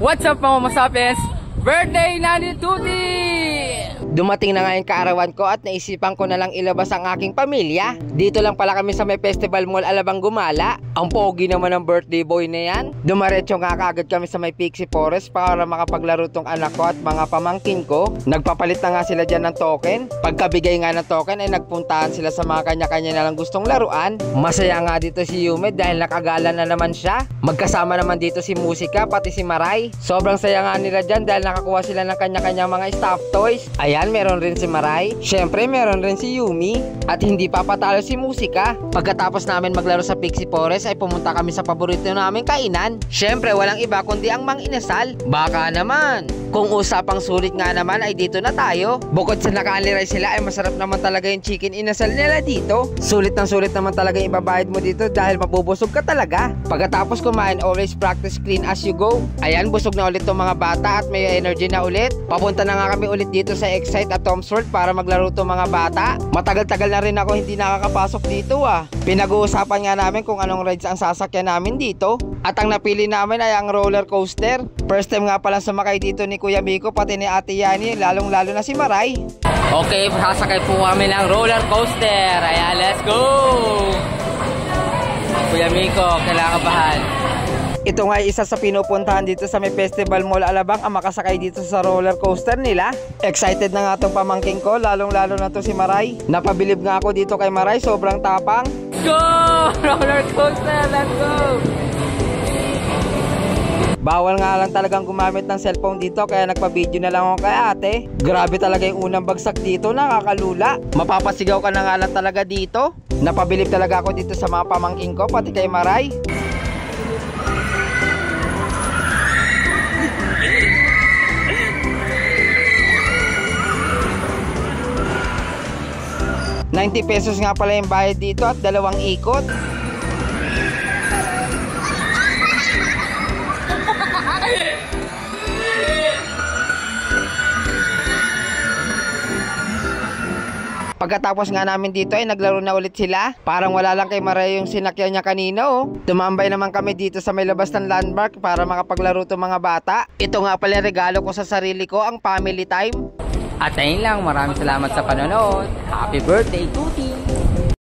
What's up mga masapens? Birthday na ni Tuti! Dumating na nga yung kaarawan ko at naisipan ko na lang ilabas ang aking pamilya. Dito lang pala kami sa may Festival Mall Alabang Gumala. Ang pogi naman ng birthday boy na yan. Dumaretso nga kaagad kami sa may Pixie Forest para makapaglaro tong anak ko at mga pamangkin ko. Nagpapalit na nga sila dyan ng token. Pagkabigay nga ng token ay nagpuntahan sila sa mga kanya-kanya na lang gustong laruan. Masaya nga dito si Yume dahil nakagala na naman siya. Magkasama naman dito si Musika pati si Maray. Sobrang saya nga nila dyan dahil nakakuha sila ng kanya-kanya mga stuffed toys. Ayan, meron rin si Maray. Syempre, meron rin si Yumi. At hindi papatalo si Musika. Pagkatapos namin maglaro sa Pixie Forest ay pumunta kami sa paborito namin kainan. Syempre, walang iba kundi ang Mang Inasal. Baka naman. Kung usapang sulit nga naman ay dito na tayo. Bukod sa naka-only rice sila ay masarap naman talaga yung chicken inasal nila dito. Sulit naman talaga yung ibabayad mo dito dahil mabubusog ka talaga. Pagkatapos kumain, always practice clean as you go. Ayan, busog na ulit tong mga bata at may energy na ulit. Papunta na nga kami ulit dito sa Excite at Tom's World para maglaro tong mga bata. Matagal-tagal na rin ako hindi nakakapasok dito ah. Pinag-uusapan nga namin kung anong rides ang sasakyan namin dito. At ang napili namin ay ang roller coaster. First time nga pala sumakay dito ni Kuya Miko pati ni Ate Yani, lalong-lalo na si Maray. Okay, sasakay po kami ng roller coaster. Ayan, let's go! Kuya Miko, kailangan. Ito nga isa sa pinupuntahan dito sa may Festival Mall Alabang ang makasakay dito sa roller coaster nila. Excited na nga itong pamangking ko, lalong-lalo na to si Maray. Napabilib nga ako dito kay Maray, sobrang tapang. Go! Roller coaster, let's go! Bawal nga lang talagang gumamit ng cellphone dito kaya nagpa-video na lang ako kay ate. Grabe talaga yung unang bagsak dito, nakakalula. Mapapasigaw ka na nga lang talaga dito. Napabilib talaga ako dito sa mga pamangking ko pati kay Maray. ₱90 nga pala yung bayad dito at 2 ikot. Pagkatapos nga namin dito ay naglaro na ulit sila. Parang wala lang kay Maray yung sinakyan niya kanina oh. Tumambay naman kami dito sa may labas ng landmark para makapaglaro itong mga bata. Ito nga pala regalo ko sa sarili ko, ang family time. At ayun lang, maraming salamat sa panonood. Happy birthday, Tuti!